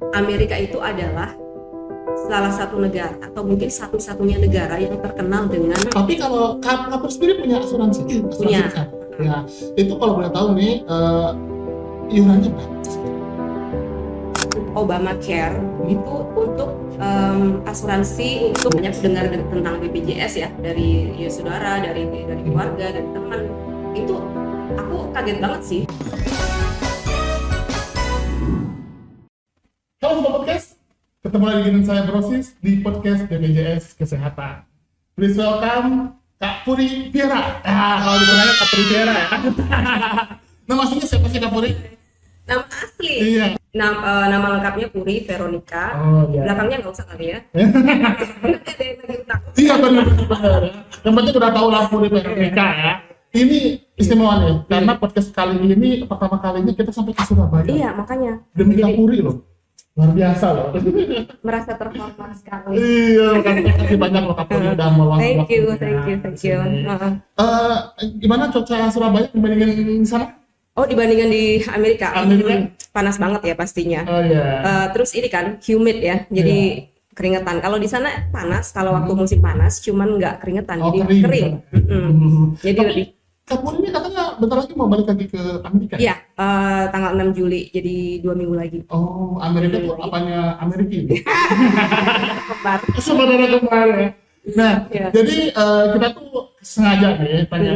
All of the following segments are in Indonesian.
Amerika itu adalah salah satu negara atau mungkin satu-satunya negara yang terkenal dengan Tapi kalau Kapur sendiri punya asuransi punya kesehatan. Ya, itu kalau boleh tahu nih, iurannya berapa? Obamacare itu untuk asuransi untuk banyak dengar tentang BPJS ya dari ya saudara, dari keluarga, dari teman. Itu aku kaget banget sih. Halo Sobat Podcast, ketemu lagi dengan saya Brosis di podcast BPJS Kesehatan. Please welcome Kak Puri Viera. Kalau ditanya Kak Puri Viera ya. Nama aslinya siapa sih Kak Puri? Nama asli. Iya. Nama lengkapnya Puri Veronica. Oh iya. Belakangnya nggak usah kali ya. Ada yang lagi takut. Iya benar. Yang penting udah tahu lah Puri Veronica ya. Ini istimewa nih, karena podcast kali ini pertama kalinya kita sampai ke Surabaya. Iya, makanya. Demi Kak Puri loh. Luar biasa loh. Merasa terhormat sekali. Iya, terima kasih banyak loh Kak Puri udah meluangkan Thank you. waktunya. Gimana cuaca Surabaya dibandingin di sana? Oh, dibandingkan di Amerika, panas banget ya pastinya. Oh iya. Terus ini kan humid ya, jadi keringetan. Kalau di sana panas, kalau waktu musim panas, cuman nggak keringetan, jadi kering. Jadi lebih. Kak Puri ini katanya bentar lagi mau balik lagi ke Amerika? Iya, tanggal 6 Juli, jadi 2 minggu lagi. Oh, Amerika tuh apanya Amerika ini? Kembar. Saudara kembar ya. Nah, jadi kita tuh sengaja nih tanya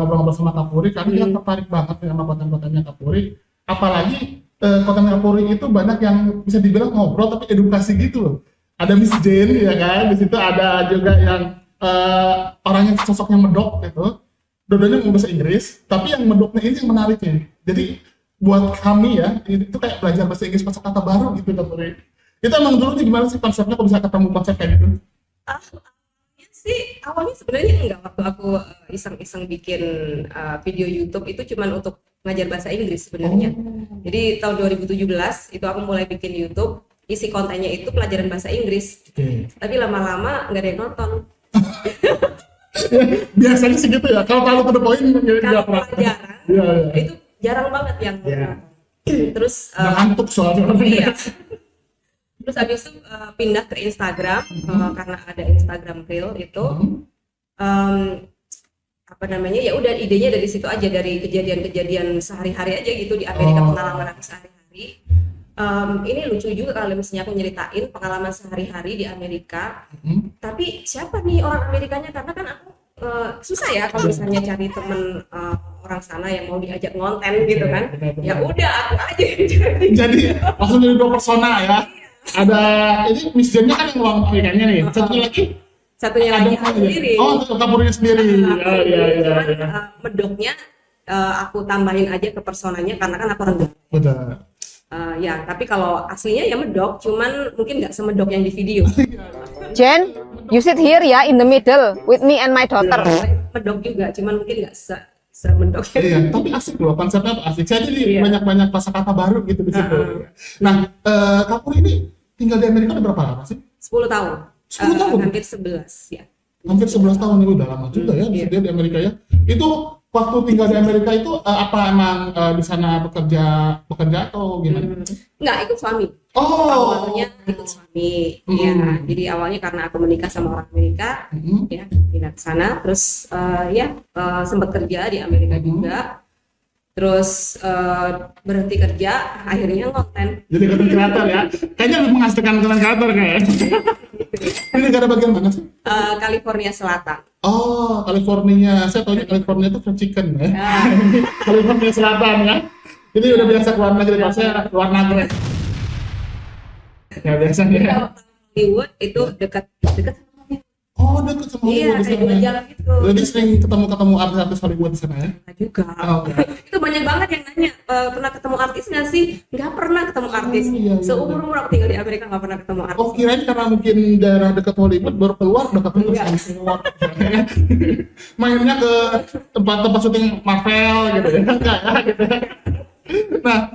ngobrol-ngobrol sama Kak Puri karena kita tertarik banget sama konten-kontennya Kak Puri. Apalagi konten Kak Puri itu banyak yang bisa dibilang ngobrol tapi edukasi gitu loh. Ada Miss Jane ya kan, di situ ada juga yang orang yang sosoknya medok gitu. Dua-duanya mau bahasa Inggris, tapi yang medoknya ini yang menariknya. Jadi buat kami ya, itu kayak belajar bahasa Inggris kata baru gitu Kak Puri. Itu emang dulu gimana sih konsepnya kok bisa ketemu konsep kayak gitu? Sih awalnya sebenarnya enggak, waktu aku iseng-iseng bikin video YouTube itu cuman untuk ngajar bahasa Inggris sebenarnya. Jadi tahun 2017 itu aku mulai bikin YouTube, isi kontennya itu pelajaran bahasa Inggris. Tapi lama-lama nggak ada yang nonton. Biasanya segitu ya. Kalau to the point Kalau pelajaran itu jarang banget yang terus ngantuk soalnya. Iya. Terus habis itu pindah ke Instagram karena ada Instagram Reel itu apa namanya, ya udah idenya dari situ aja, dari kejadian-kejadian sehari-hari aja gitu di Amerika, pengalaman aku sehari-hari. Ini lucu juga kalau misalnya aku nyeritain pengalaman sehari-hari di Amerika. Tapi siapa nih orang Amerikanya, karena kan aku susah ya kalau misalnya cari temen orang sana yang mau diajak ngonten gitu kan. Ya udah aku aja jadi langsung jadi dua persona ya. Ada ini Miss Jane-nya kan yang orang Amerikanya nih. Satunya lagi aku sendiri. Oh, Kak Purinya sendiri. Cuman medoknya aku tambahin aja ke personanya karena kan aku orang Jawa. Benar. Ya, tapi kalau aslinya ya medok, cuman mungkin nggak semedok yang di video. Jen, you sit here ya, in the middle with me and my daughter. Medok juga, cuman mungkin nggak semedok. Iya, tapi asik loh, konsepnya tuh asik. Saya jadi banyak kosakata baru gitu di situ. Nah, Kak Puri ini tinggal di Amerika udah berapa lama sih? 10 tahun. 10 tahun? Hampir 11 ya. Hampir 11 tahun itu udah lama juga ya dia di Amerika ya. Itu waktu tinggal di Amerika itu apa emang di sana bekerja atau gimana? Enggak, ikut suami. Awalnya ikut suami. Ya, jadi awalnya karena aku menikah sama orang Amerika, ya pindah ke sana. Terus sempat kerja di Amerika juga. Terus berhenti kerja, akhirnya konten. Jadi konten kreator ya. Kayaknya lebih menghasilkan konten kreator kayaknya. Ini negara bagian mana sih? California Selatan. Oh, California. Saya tahu California itu fried chicken ya. California Selatan ya. Jadi udah biasa keluar negeri, saya luar negeri. Ya biasanya. Hollywood itu dekat. Oh, dekat sama Hollywood di sana. Iya, jalan gitu. Jadi sering ketemu artis Hollywood di sana ya? Juga. Itu banyak banget yang nanya, pernah ketemu artis nggak sih? Nggak pernah ketemu artis. Seumur aku tinggal di Amerika nggak pernah ketemu artis. Oh, kirain karena mungkin daerah dekat Hollywood baru keluar udah ketemu semua. Mainnya ke tempat syuting Marvel gitu ya, enggak ya gitu. Nah,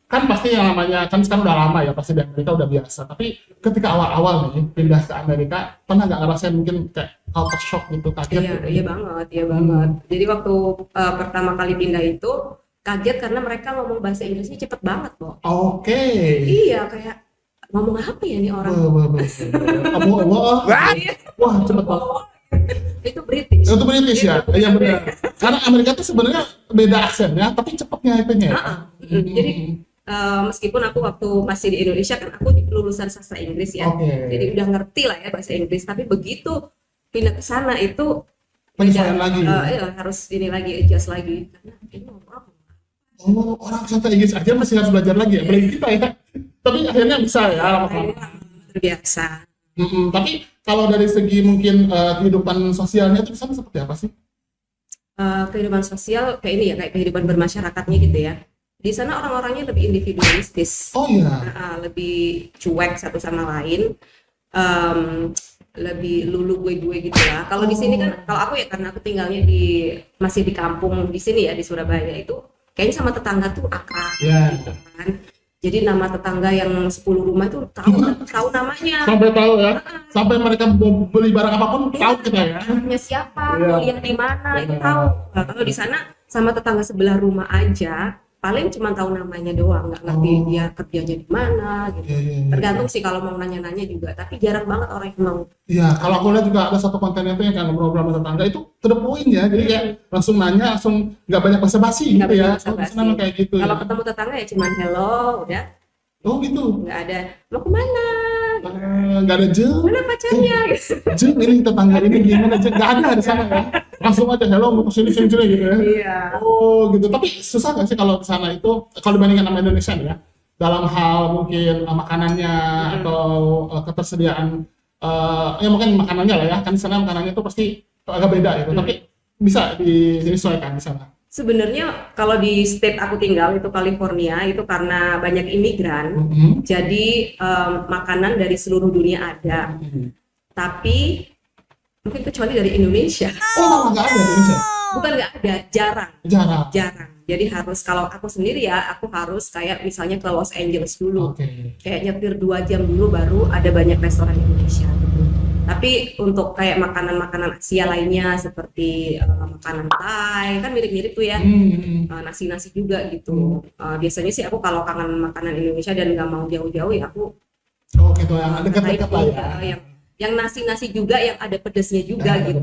kan pasti yang namanya kan sekarang udah lama ya, pasti di Amerika udah biasa. Tapi ketika awal-awal nih pindah ke Amerika, pernah nggak ngerasain mungkin kayak culture shock gitu, kaget? Iya banget. Jadi waktu pertama kali pindah itu kaget karena mereka ngomong bahasa Inggrisnya cepet banget loh. Oke. Iya, kayak ngomong apa ya nih orang? Wah, cepet banget. Itu British. Itu British ya? Iya benar. Karena Amerika tuh sebenarnya beda aksennya, tapi cepetnya itunya. Jadi meskipun aku waktu masih di Indonesia kan aku lulusan sastra Inggris ya, jadi udah ngerti lah ya bahasa Inggris. Tapi begitu pindah ke sana itu penyesuaian lagi. Iya, harus ini lagi adjust lagi karena ini orang. Oh, orang sastra Inggris aja masih harus belajar lagi ya, apalagi kita ya. Tapi akhirnya bisa ya lama-lama. Terbiasa. Tapi kalau dari segi mungkin kehidupan sosialnya itu di sana seperti apa sih? Kehidupan sosial kayak ini ya, kayak kehidupan bermasyarakatnya gitu ya. Di sana orang-orangnya lebih individualistis. Oh iya. Lebih cuek satu sama lain. Lebih lulu gue gitu lah. Kalau di sini kan, kalau aku ya karena aku tinggalnya masih di kampung di sini ya di Surabaya itu, kayaknya sama tetangga tuh akrab. Gitu kan. Jadi nama tetangga yang 10 rumah itu tahu namanya. Sampai tahu ya. Sampai mereka beli barang apapun tahu kita ya. Namanya siapa, kuliah di mana itu tahu. Nah, kalau di sana sama tetangga sebelah rumah aja paling cuma tahu namanya doang, nggak ngerti dia kerjanya di mana gitu. Tergantung sih kalau mau nanya-nanya juga, tapi jarang banget orang yang mau. Iya, kalau aku lihat juga ada satu konten itu yang kan ngobrol sama tetangga itu to the point ya, jadi kayak langsung nanya, langsung nggak banyak basa-basi gitu ya. Senang kayak gitu. Kalau ketemu tetangga ya cuma hello, udah. Oh gitu. Nggak ada mau kemana? Nggak ada jeng. Mana pacarnya? Jeng ini tetangga ini gimana jeng? Nggak ada di sana ya. Langsung aja hello mau kesini gitu ya. Iya. Oh gitu. Tapi susah nggak sih kalau ke sana itu kalau dibandingkan sama Indonesia ya? Dalam hal mungkin makanannya atau ketersediaan ya mungkin makanannya lah ya. Kan di sana makanannya itu pasti agak beda gitu. Tapi bisa disesuaikan di sana. Sebenarnya kalau di state aku tinggal itu California itu karena banyak imigran, jadi makanan dari seluruh dunia ada. Tapi mungkin kecuali dari Indonesia. Oh, nggak ada di Indonesia? Bukan nggak ada, jarang. Jadi harus kalau aku sendiri ya, aku harus kayak misalnya ke Los Angeles dulu, kayak nyetir 2 jam dulu baru ada banyak restoran Indonesia. Tapi untuk kayak makanan-makanan Asia lainnya seperti makanan Thai kan mirip-mirip tuh ya, nasi-nasi juga gitu. Biasanya sih aku kalau kangen makanan Indonesia dan nggak mau jauh-jauh ya aku gitu yang dekat-dekat lah ya. Yang nasi-nasi juga yang ada pedesnya juga gitu.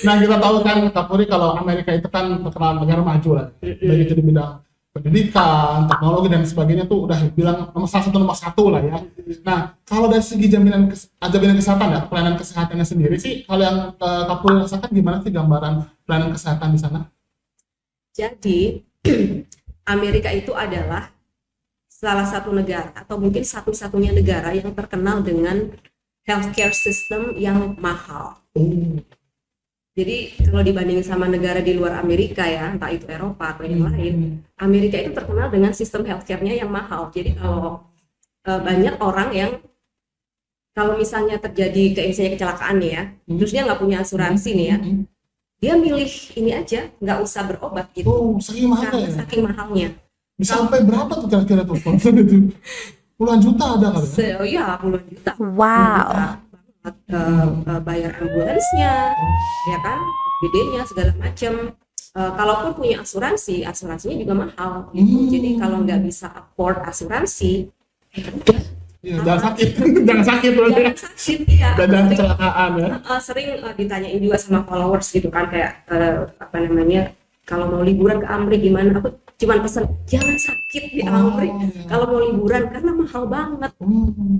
Nah kita tahu kan Kapuri kalau Amerika itu kan terkenal negara maju lah, baik itu di bidang pendidikan, teknologi dan sebagainya tuh udah bilang nomor satu lah ya. Nah kalau dari segi jaminan kesehatan ya, pelayanan kesehatannya sendiri sih, kalau yang Kapuri rasakan gimana sih gambaran pelayanan kesehatan di sana? Jadi Amerika itu adalah salah satu negara atau mungkin satu-satunya negara yang terkenal dengan healthcare system yang mahal. Jadi kalau dibandingin sama negara di luar Amerika ya, entah itu Eropa atau yang lain, Amerika itu terkenal dengan sistem healthcare-nya yang mahal. Jadi kalau banyak orang yang kalau misalnya terjadi misalnya kecelakaan nih ya, terus dia nggak punya asuransi nih ya, dia milih ini aja, nggak usah berobat gitu. Saking mahal karena saking mahalnya. Bisa sampai berapa tuh kira-kira tuh? Puluhan juta ada kali ya? Iya, puluhan juta. Wow. Bayar ambulansnya, ya kan, BD-nya segala macam. Kalaupun punya asuransinya juga mahal. Gitu. Jadi kalau nggak bisa afford asuransi, jangan sakit, jangan sakit ya. Dan kecelakaan ya. Sering ditanyain juga sama followers gitu kan, kayak kalau mau liburan ke Amrik gimana? Aku cuman pesan jangan sakit di Amrik kalau mau liburan karena mahal banget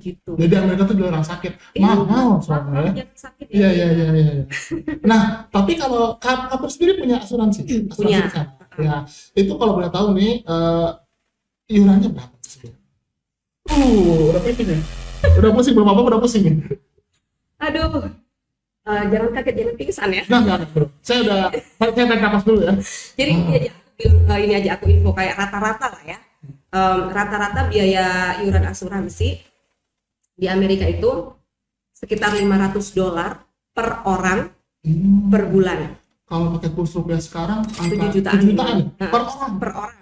gitu. Jadi Amerika tuh dilarang sakit, mahal soalnya. Jangan sakit. Iya. Nah, tapi kalau Kapur sendiri punya asuransi? Punya. Ya, itu kalau boleh tahu nih, iurannya berapa sih? Udah pusing ya? Udah pusing, belum apa udah pusing nih. Aduh. Jangan kaget, jangan pingsan ya. Enggak, bro. Saya tarik napas dulu ya. Jadi ini aja aku info kayak rata-rata lah ya. Rata-rata biaya iuran asuransi di Amerika itu sekitar $500 per orang per bulan. Kalau pakai kurs rupiah sekarang 7 jutaan per orang. Per orang.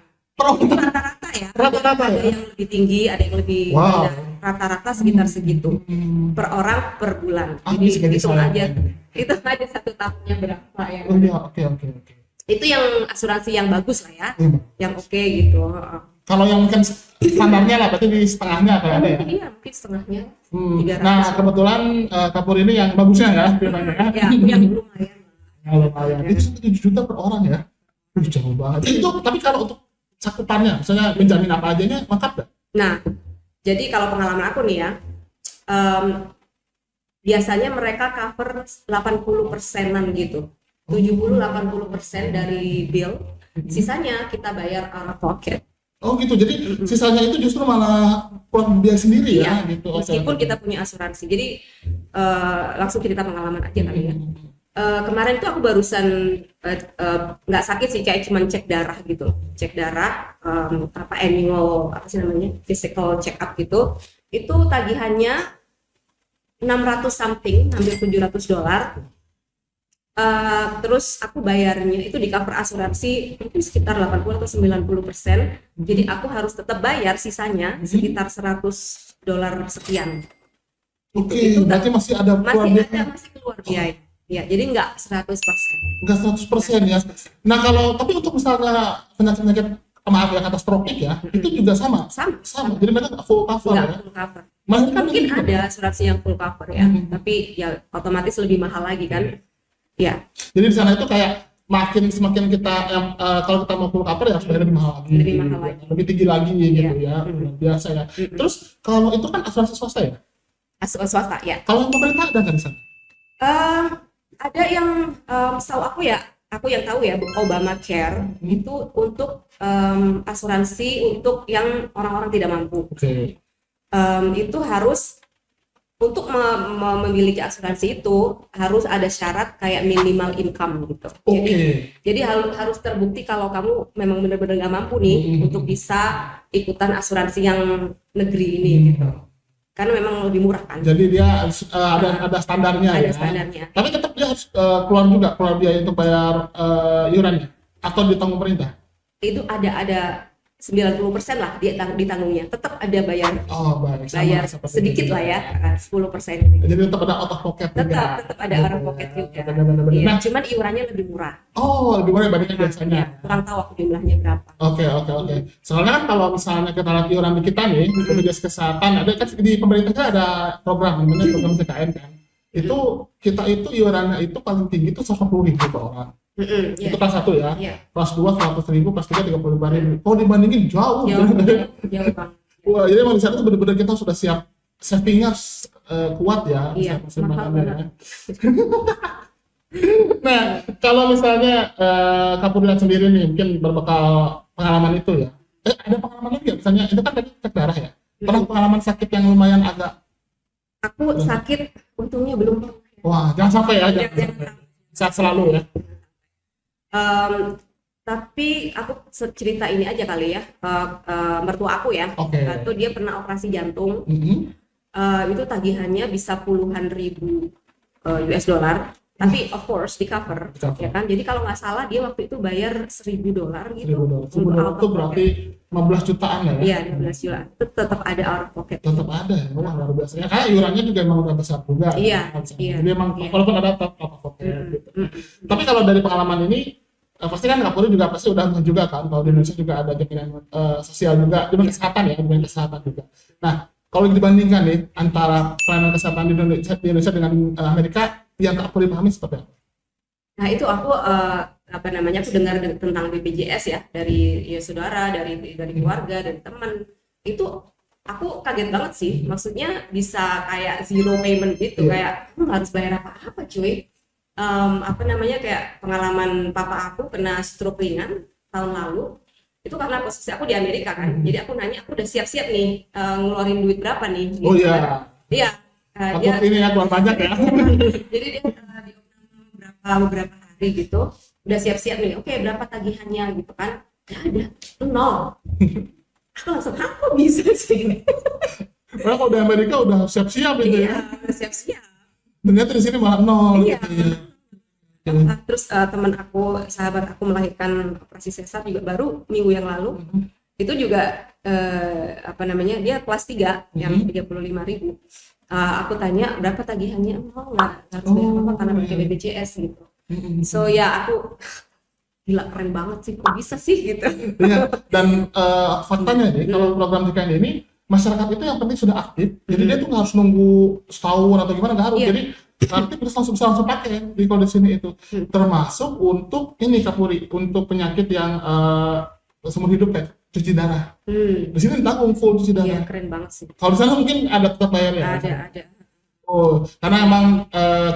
Itu rata-rata ya. Rata-rata ada ya. yang lebih tinggi, ada yang lebih rendah. Rata-rata sekitar segitu per orang per bulan. Jadi hitung aja 1 tahunnya berapa ya. Oh iya, oke. Itu yang asuransi yang bagus lah ya, Hmm. yang oke gitu. Kalau yang mungkin standarnya lah, berarti di setengahnya kayak ada ya. Iya, mungkin setengahnya. Hmm. 300. Nah kebetulan Kapur ini yang bagusnya ya, firmannya ya. Ya, yang lumayan. Ya, lumayan. Itu 7 juta per orang ya. Jauh banget. Itu tapi kalau untuk cakupannya, misalnya menjamin apa ajanya lengkap nggak? Nah, jadi kalau pengalaman aku nih ya, biasanya mereka cover 80%-an gitu. 70-80% dari bill, sisanya kita bayar out of pocket. Oh gitu, jadi sisanya itu justru malah kurang biaya sendiri ya, Iya, gitu. meskipun kita punya asuransi. Jadi langsung cerita pengalaman aja kali ya. Kemarin tuh aku barusan nggak sakit sih, kayak cuman cek darah gitu, cek darah, apa annual apa sih namanya, physical check up gitu. Itu tagihannya 600 something, hampir $700. Terus aku bayarnya itu di cover asuransi mungkin sekitar 80 atau 90%. Jadi aku harus tetap bayar sisanya sekitar $100 sekian. Oke, Itu berarti masih ada masih keluar biaya. Ya, jadi nggak 100%. nggak 100% ya. Nah kalau tapi untuk misalnya penyakit maaf ya katastropik ya, itu juga sama. Sama. Jadi mereka nggak full cover Nggak ya. full cover. Malah kan Mungkin gitu. ada asuransi yang full cover ya, tapi ya otomatis lebih mahal lagi kan. Ya, Jadi di sana itu kayak semakin kita kalau kita mau full cover ya harus bayar lebih mahal lagi. Lebih mahal lagi. Lebih tinggi lagi gitu Iya. ya. Luar biasa ya. Terus kalau itu kan asuransi swasta ya. swasta ya. Kalau yang pemerintah ada nggak di sana? Ada yang setahu aku yang tahu ya, Obamacare itu untuk asuransi untuk yang orang-orang tidak mampu. Oke. Itu harus untuk memiliki asuransi itu harus ada syarat kayak minimal income gitu. Oke. Jadi harus terbukti kalau kamu memang benar-benar nggak mampu nih untuk bisa ikutan asuransi yang negeri ini gitu. Karena memang lebih murah kan. Jadi dia ada standarnya Ada ya. standarnya. Tapi tetap dia harus keluar biaya untuk bayar iurannya atau ditanggung pemerintah. Itu ada 90% lah dia ditanggungnya. Tetap ada bayar Oh baik. Sama bayar seperti sedikit itu. lah ya, 10% ini. Jadi tetap ada out of pocket juga. Tetap ada out of pocket juga. Benar-benar. Iya, Nah, cuman iurannya lebih murah. oh lebih murah dibandingkan biasanya. Ya, kurang tahu aku jumlahnya berapa. Oke. Soalnya kan kalau misalnya kita lihat iuran di kita nih, BPJS Kesehatan, ada kan di pemerintah kan ada program namanya program CKN kan. Itu kita itu iurannya itu paling tinggi itu 140.000 per orang. Iya. Itu kelas 1 ya. Iya. Kelas 2 100.000, kelas 3 35.000. Oh dibandingin jauh. Jauh Bang. Wah, jadi emang di sana tuh benar-benar kita sudah siap savingnya kuat ya. Iya, siap mahal makannya ya. Nah, kalau misalnya Kapur lihat sendiri nih, mungkin berbekal pengalaman itu ya. Ada pengalaman lagi ya? Misalnya itu kan tadi cek darah ya. Pernah pengalaman sakit yang lumayan agak. Aku sakit, untungnya belum pernah. Wah, jangan sampai ya. Jangan sampai. Sehat selalu ya. Tapi aku cerita ini aja kali ya, mertua aku ya. Oke. Tuh dia pernah operasi jantung. Mhm. Itu tagihannya bisa puluhan ribu US dollar, tapi of course di cover, Di-cover. ya kan. Jadi kalau nggak salah dia waktu itu bayar $1.000 gitu. $1.000 itu berarti 15 jutaan ya. Iya, 15 juta. Tetap ada out of pocket. Tetap ada ya, wah luar biasa ya. Karena iurannya juga emang udah besar juga. Iya, kan. iya, Jadi emang iya. walaupun ada top gitu. Tapi kalau dari pengalaman ini pasti kan Kapolri juga pasti udah ngeh juga kan kalau di Indonesia juga ada jaminan sosial juga, jaminan kesehatan ya, jaminan kesehatan juga. Nah, kalau dibandingkan nih antara pelayanan kesehatan di Indonesia dengan Amerika, yang Kapolri pahami seperti apa? Nah, itu aku aku dengar tentang BPJS ya dari saudara, dari keluarga, dari teman. Itu aku kaget banget sih. Maksudnya bisa kayak zero payment gitu, kayak harus bayar apa-apa cuy. Kayak pengalaman papa aku kena stroke ringan tahun lalu. Itu karena posisi aku di Amerika kan. Jadi aku nanya, aku udah siap-siap nih ngeluarin duit berapa nih. Oh gitu iya. kan. Iya. Takut ini ya keluar pajak ya. Jadi dia beberapa hari gitu udah siap-siap nih, oke, berapa tagihannya gitu kan. Gak ada, 0. Aku langsung, apa bisa sih? Karena kalau di Amerika udah siap-siap gitu ya. Iya, udah siap-siap. Ternyata di sini malah 0 Iya. gitu ya. Terus teman aku, sahabat aku melahirkan operasi sesar juga baru minggu yang lalu. Itu juga dia kelas 3 yang 35.000. Aku tanya berapa tagihannya, nggak harus bayar apa karena pakai BPJS gitu. So ya gila keren banget sih, kok bisa sih gitu. Iya. Dan faktanya nih, kalau program JKN ini masyarakat itu yang penting sudah aktif, jadi dia tuh nggak harus nunggu setahun atau gimana, nggak harus. Iya. Jadi nanti bisa langsung pakai di kode sini itu, termasuk untuk ini Kapuri, untuk penyakit yang seumur hidup kayak cuci darah. Di sini ditanggung full cuci Iya, darah. keren banget sih. Kalau di sana mungkin ada tetap bayar ya. Ada. Oh, karena emang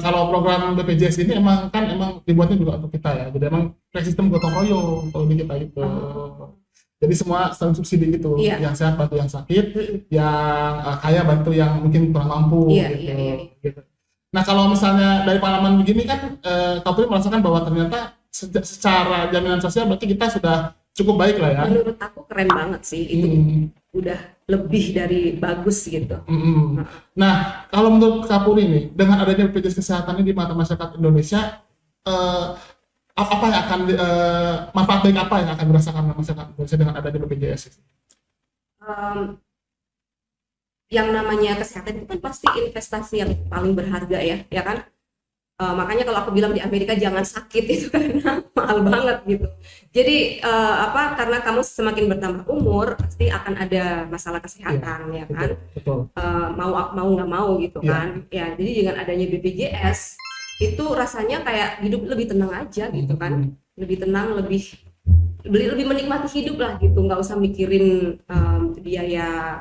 kalau program BPJS ini emang dibuatnya juga untuk kita ya. Jadi emang kayak sistem gotong royong kalau di kita gitu. Jadi semua saling subsidi gitu. Iya. Yang sehat bantu yang sakit, yang kaya bantu yang mungkin kurang mampu Iya, gitu. iya. Gitu. Nah, kalau misalnya dari pengalaman begini kan Kapri merasakan bahwa ternyata secara jaminan sosial berarti kita sudah cukup baik lah ya. Menurut aku keren banget sih itu. Udah lebih dari bagus gitu. Nah, kalau menurut Kapuri nih, dengan adanya BPJS Kesehatan ini di mata masyarakat Indonesia, apa yang akan manfaat baik apa yang akan dirasakan masyarakat Indonesia dengan adanya BPJS? Yang namanya kesehatan itu kan pasti investasi yang paling berharga ya kan? Makanya kalau aku bilang di Amerika jangan sakit itu karena mahal banget gitu. Jadi karena kamu semakin bertambah umur pasti akan ada masalah kesehatan ya kan. Betul. Mau nggak mau gitu kan. Ya jadi dengan adanya BPJS itu rasanya kayak hidup lebih tenang aja gitu kan. Lebih tenang, lebih menikmati hidup lah gitu. Nggak usah mikirin biaya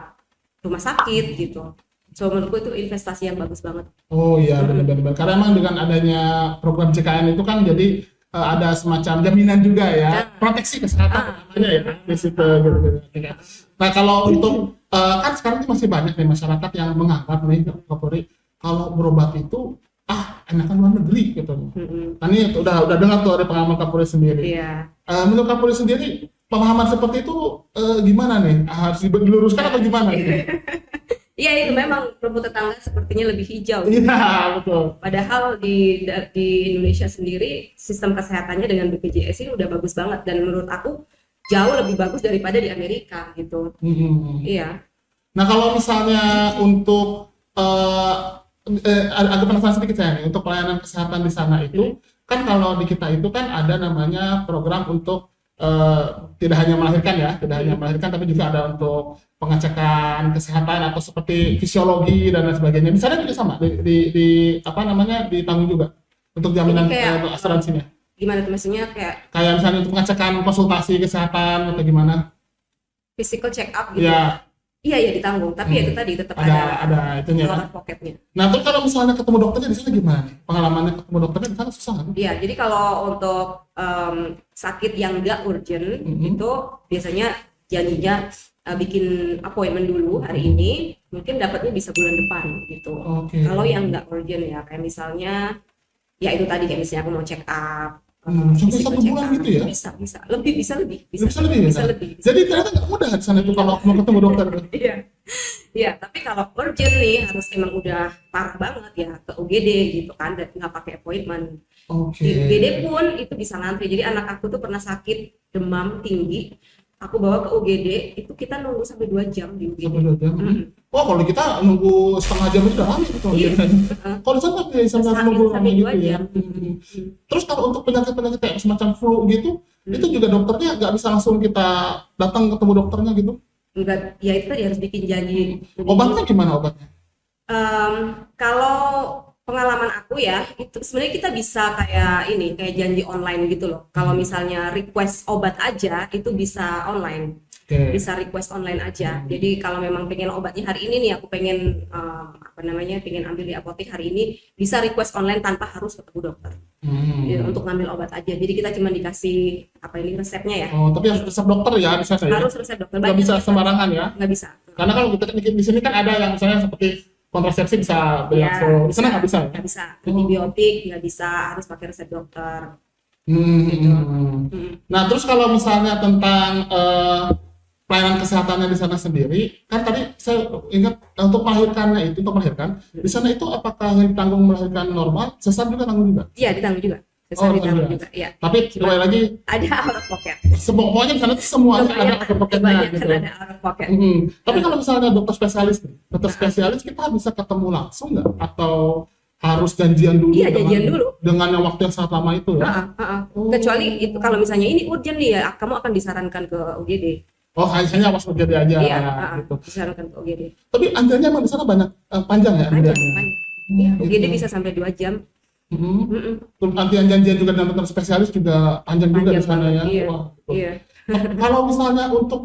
rumah sakit gitu. So menurutku itu investasi yang bagus banget. Oh iya, benar-benar. Karena emang dengan adanya program JKN itu kan jadi ada semacam jaminan juga ya, proteksi kesehatan namanya ya di situ gitu. Nah, kalau untuk kan sekarang ini masih banyak nih masyarakat yang menganggap nih Kapolri kalau berobat itu enakan luar negeri gitu. Kan ini udah dengar tuh dari pengalaman Kapolri sendiri. Iya. Menurut Kapolri sendiri pemahaman seperti itu gimana nih? Harus diluruskan atau gimana gitu? Iya, itu memang rumput tetangga sepertinya lebih hijau. Iya, betul. Padahal di Indonesia sendiri sistem kesehatannya dengan BPJS ini udah bagus banget dan menurut aku jauh lebih bagus daripada di Amerika gitu. Iya. Nah, kalau misalnya untuk agak penasaran sedikit saya nih, untuk pelayanan kesehatan di sana itu kan kalau di kita itu kan ada namanya program untuk tidak hanya melahirkan tapi juga ada untuk pengecekan kesehatan atau seperti fisiologi dan lain sebagainya. Di sana juga sama di ditanggung juga untuk jaminan untuk asuransinya. Gimana tuh maksudnya kayak misalnya untuk pengecekan konsultasi kesehatan atau gimana? Physical check up gitu. Ya. Iya ditanggung, tapi itu tadi tetap ada itunya out of pocketnya. Nah, terus kalau misalnya ketemu dokternya di sana gimana nih? Pengalamannya ketemu dokternya di sana susah kan? Iya, jadi kalau untuk sakit yang nggak urgent itu biasanya janjinya bikin appointment dulu hari ini, mungkin dapatnya bisa bulan depan gitu. Kalau yang nggak urgent ya, kayak misalnya ya itu tadi kayak misalnya aku mau check up. Sampai 1 bulan gitu ya? Bisa lebih. Bisa lebih. Jadi ternyata nggak mudah di sana itu kalau mau ketemu dokter. Iya, tapi kalau urgent nih harus emang udah parah banget ya ke UGD gitu kan, dan nggak pakai appointment. Di UGD pun itu bisa ngantri. Jadi anak aku tuh pernah sakit demam tinggi, aku bawa ke UGD itu kita nunggu sampai 2 jam di UGD. Sampai 2 jam. Wah, kalau kita nunggu setengah jam itu udah lama gitu. Kalau di sana bisa nunggu sampai 2 gitu jam. Terus kalau untuk penyakit-penyakit kayak semacam flu gitu, itu juga dokternya nggak bisa langsung kita datang ketemu dokternya gitu? Enggak, ya itu tadi harus bikin janji. Obatnya gimana obatnya? Kalau pengalaman aku ya, itu sebenarnya kita bisa kayak janji online gitu loh. Kalau misalnya request obat aja itu bisa online. Bisa request online aja. Jadi kalau memang pengen obatnya hari ini nih, aku pengen pengen ambil di apotek hari ini, bisa request online tanpa harus ketemu dokter. Untuk ngambil obat aja. Jadi kita cuma dikasih resepnya ya. Tapi harus resep dokter ya bisa saya. Harus resep dokter. Nggak bisa sembarangan ya? Nggak bisa. Karena kalau kita di sini kan ada yang misalnya seperti kontrasepsi bisa beli langsung. Di sana nggak bisa. Nggak bisa. Antibiotik nggak bisa, harus pakai resep dokter. Nah, terus kalau misalnya tentang pelayanan kesehatannya di sana sendiri, kan tadi saya ingat untuk melahirkan di sana itu apakah yang ditanggung melahirkan normal, sesar juga tanggung juga? Iya, ditanggung juga. Sesar ditanggung juga. Iya. Tapi kembali lagi ada out of pocket. Pokoknya di sana semuanya ada out of pocketnya gitu. Ada out of pocket. Tapi kalau misalnya dokter spesialis kita bisa ketemu langsung nggak? Atau harus janjian dulu. Iya, janjian dulu. Dengan yang waktu yang sangat lama itu ya. Oh. Kecuali itu kalau misalnya ini urgent nih ya, kamu akan disarankan ke UGD. Oh, hanya pas UGD aja Iya, gitu. disarankan ke UGD. Tapi antriannya emang di sana banyak panjang ya? Panjang. Iya, gitu. UGD bisa sampai 2 jam. Terus antrian janjian juga dengan dokter spesialis juga panjang juga di sana ya. Iya. Wah, gitu. Iya. Kalau misalnya untuk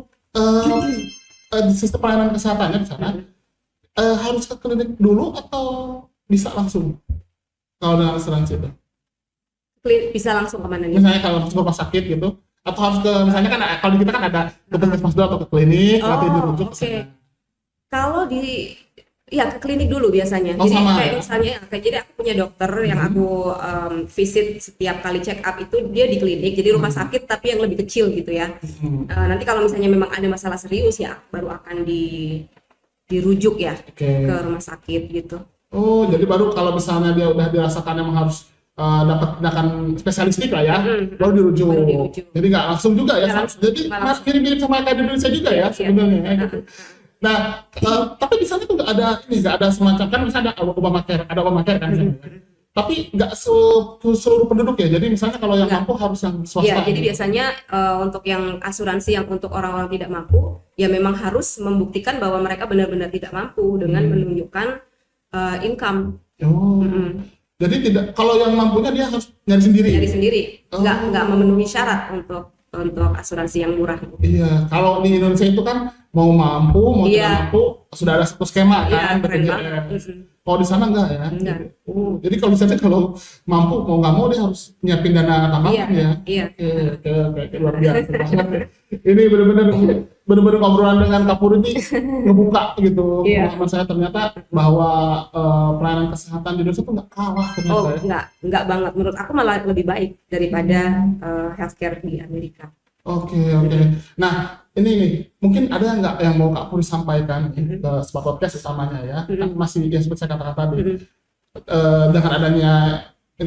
sistem pelayanan kesehatannya di sana harus ke klinik dulu atau bisa langsung kalau dengan asuransi itu? Bisa langsung kemana nih? Misalnya kalau masuk rumah sakit gitu, atau harus ke misalnya kan kalau di kita kan ada ke puskesmas dulu atau ke klinik, nanti dirujuk ke sana. Kalau ya ke klinik dulu biasanya. Oh, jadi sama, kayak ya? misalnya jadi aku punya dokter yang aku visit setiap kali check up itu dia di klinik, jadi rumah sakit tapi yang lebih kecil gitu ya. Nanti kalau misalnya memang ada masalah serius ya baru akan dirujuk ya ke rumah sakit gitu. Oh, jadi baru kalau misalnya dia udah dirasakan emang harus dapat tindakan spesialistik lah ya, baru dirujuk. Jadi nggak langsung juga ya. Jadi mirip-mirip sama kayak di Indonesia juga ya sebenarnya. Gitu. Nah, tapi di sana tuh nggak ada semacam kan misalnya ada Obamacare kan. Tapi nggak seluruh penduduk ya. Jadi misalnya kalau yang mampu harus yang swasta. Iya, jadi biasanya untuk yang asuransi yang untuk orang-orang tidak mampu, ya memang harus membuktikan bahwa mereka benar-benar tidak mampu dengan menunjukkan income. Jadi tidak, kalau yang mampunya dia harus nyari sendiri. Nggak memenuhi syarat untuk asuransi yang murah. Iya, kalau di Indonesia itu kan mau mampu, mau tidak mampu sudah ada satu skema kan BPJS. Kalau di sana enggak ya? Enggak. Jadi kalau misalnya kalau mampu mau nggak mau dia harus nyiapin dana tambahan ya? Iya. Oke, luar biasa banget. Ini benar-benar ngobrolan dengan Kapur ini ngebuka gitu. Pengalaman saya ternyata bahwa pelayanan kesehatan di Indonesia itu nggak kalah ternyata. Enggak banget. Menurut aku malah lebih baik daripada healthcare di Amerika. Oke. Nah, ini nih, mungkin ada nggak yang mau Kak Puri sampaikan ke sebuah podcast utamanya ya? Kan masih yang seperti saya katakan tadi, dengan adanya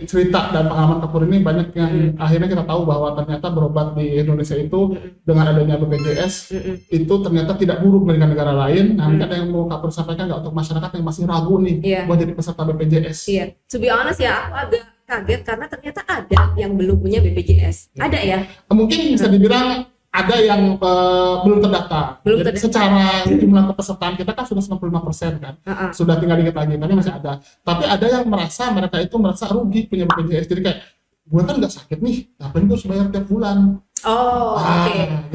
cerita dan pengalaman Kak Puri ini banyak yang akhirnya kita tahu bahwa ternyata berobat di Indonesia itu dengan adanya BPJS itu ternyata tidak buruk dari negara lain. Nah, mungkin ada yang mau Kak Puri sampaikan nggak untuk masyarakat yang masih ragu nih buat jadi peserta BPJS? Iya, to be honest ya, aku agak kaget karena ternyata ada yang belum punya BPJS. Ada ya? Mungkin bisa dibilang ada yang belum terdaftar. Jadi secara jumlah kepesertaan kita kan sudah 95% kan. Sudah tinggal dikit lagi, tapi masih ada. Tapi ada yang mereka itu merasa rugi punya BPJS. Jadi kayak, gue kan nggak sakit nih, ngapain gue harus bayar tiap bulan?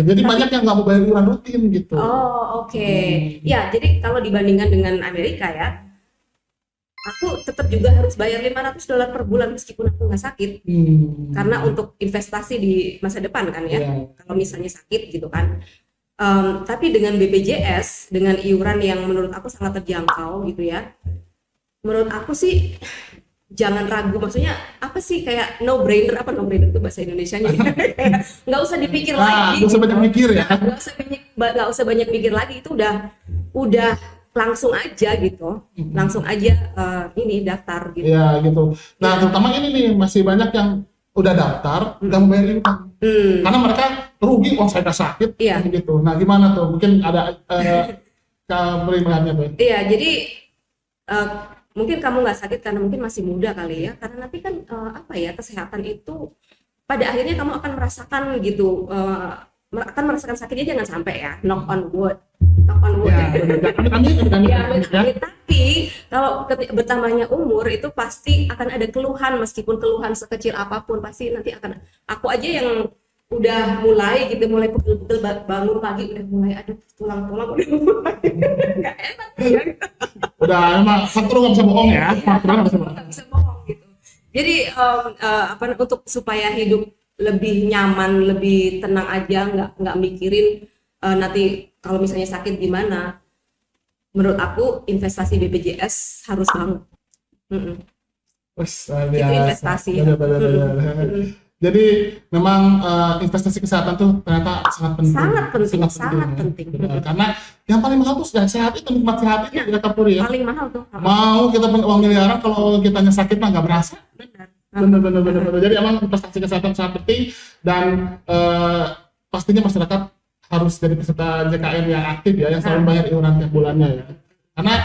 Jadi banyak yang nggak mau bayar iuran rutin gitu. Ya, jadi kalau dibandingkan dengan Amerika ya, aku tetap juga harus bayar $500 per bulan meskipun aku nggak sakit. Karena untuk investasi di masa depan kan ya, kalau misalnya sakit gitu kan. Tapi dengan BPJS, dengan iuran yang menurut aku sangat terjangkau gitu ya, menurut aku sih jangan ragu. Maksudnya apa sih kayak no brainer itu bahasa Indonesianya? Nggak usah dipikir lagi. Nggak usah banyak mikir ya. Nggak usah banyak mikir lagi, itu udah langsung aja gitu, langsung aja ini daftar gitu. Iya gitu. Nah terutama ini nih masih banyak yang udah daftar nggak mau bayar iuran, karena mereka rugi, saya nggak sakit, gitu. Nah gimana tuh? Mungkin ada perimbangannya tuh? Iya, jadi mungkin kamu nggak sakit karena mungkin masih muda kali ya, karena nanti kan kesehatan itu pada akhirnya kamu akan merasakan gitu. Akan merasakan sakitnya, jangan sampai ya, knock on wood. Tapi kalau bertambahnya umur itu pasti akan ada keluhan, meskipun keluhan sekecil apapun pasti nanti akan. Aku aja yang udah mulai pegel-pegel bangun pagi udah mulai aduh tulang-tulang udah mulai nggak enak ya. Udah emang faktor nggak bisa bohong ya, nggak bisa bohong gitu. Jadi untuk supaya hidup lebih nyaman, lebih tenang aja, nggak mikirin nanti kalau misalnya sakit gimana. Menurut aku investasi BPJS harus banget. Itu investasi. Jadi memang investasi kesehatan tuh ternyata sangat penting. Sangat penting. Karena yang paling mahal tuh sehat itu, nikmat sehat itu ya Kak Puri ya. Paling mahal tuh. Mau kita punya uang miliaran kalau kitanya sakit mah nggak berasa. Benar. Jadi emang investasi kesehatan sangat penting dan pastinya masyarakat harus jadi peserta JKN yang aktif ya, yang selalu bayar iuran tiap bulannya ya. Karena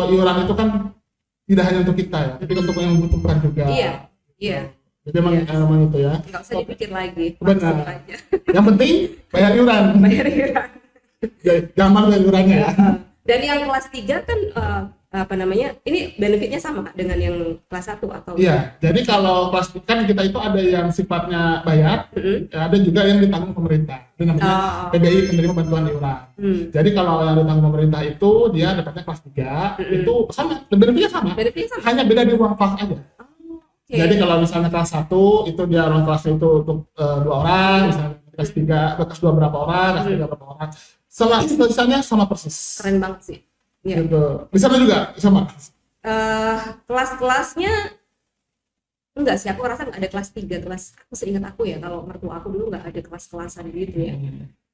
iuran itu kan tidak hanya untuk kita ya, tapi untuk yang membutuhkan juga. Iya, iya. Jadi emang itu ya. Nggak usah dipikir lagi, Benar. langsung aja. Yang penting bayar iuran. Bayar iuran. Gampang bayar iurannya ya. Dan yang kelas 3 kan ini benefitnya sama Kak dengan yang kelas 1 atau? Iya, jadi kalau kelas kan kita itu ada yang sifatnya bayar, ada juga yang ditanggung pemerintah. Itu namanya PBI, penerima bantuan iuran. Jadi kalau yang ditanggung pemerintah itu dia dapatnya kelas 3, itu sama, benefitnya sama. Benefitnya sama. Hanya beda di ruang kelas aja. Okay. Jadi kalau misalnya kelas 1 itu dia ruang kelasnya itu untuk 2 orang, misalnya kelas 3, kelas 2 berapa orang, kelas 3 berapa orang. Sisanya sama persis. Keren banget sih. Ya. Gitu. Di sana juga sama. Kelas-kelasnya enggak sih, aku rasa nggak ada kelas 3, aku seingat aku ya, kalau mertua aku dulu nggak ada kelas-kelasan gitu ya.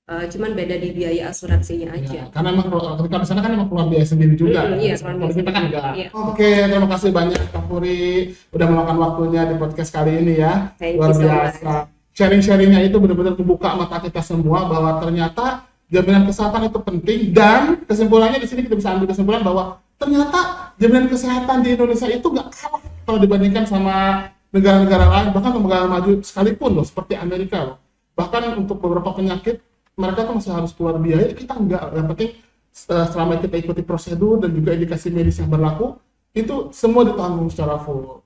Cuman beda di biaya asuransinya aja. Ya, karena memang ketika di sana kan memang keluar biaya sendiri juga. Iya, Kalau kita kan enggak. Iya. Oke, terima kasih banyak Kak Puri udah meluangkan waktunya di podcast kali ini ya. Thank Luar you so biasa. Sharing-sharingnya itu benar-benar membuka mata kita semua bahwa ternyata jaminan kesehatan itu penting, dan kesimpulannya di sini kita bisa ambil kesimpulan bahwa ternyata jaminan kesehatan di Indonesia itu nggak kalah kalau dibandingkan sama negara-negara lain, bahkan negara maju sekalipun loh, seperti Amerika loh. Bahkan untuk beberapa penyakit mereka tuh masih harus keluar biaya, kita enggak. Yang penting selama kita ikuti prosedur dan juga indikasi medis yang berlaku, itu semua ditanggung secara full.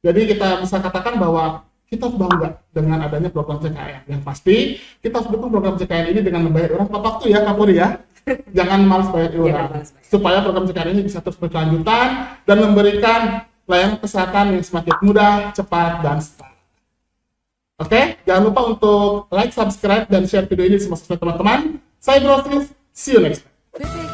Jadi kita bisa katakan bahwa kita bangga dengan adanya program CKN. Yang pasti kita harus dukung program CKN ini dengan membayar iuran tepat waktu ya Kak Puri ya. Jangan malas bayar iuran. Supaya program CKN ini bisa terus berkelanjutan dan memberikan layanan kesehatan yang semakin mudah, cepat, dan setara. Oke, jangan lupa untuk like, subscribe, dan share video ini sama teman-teman. Saya Brosis, see you next time.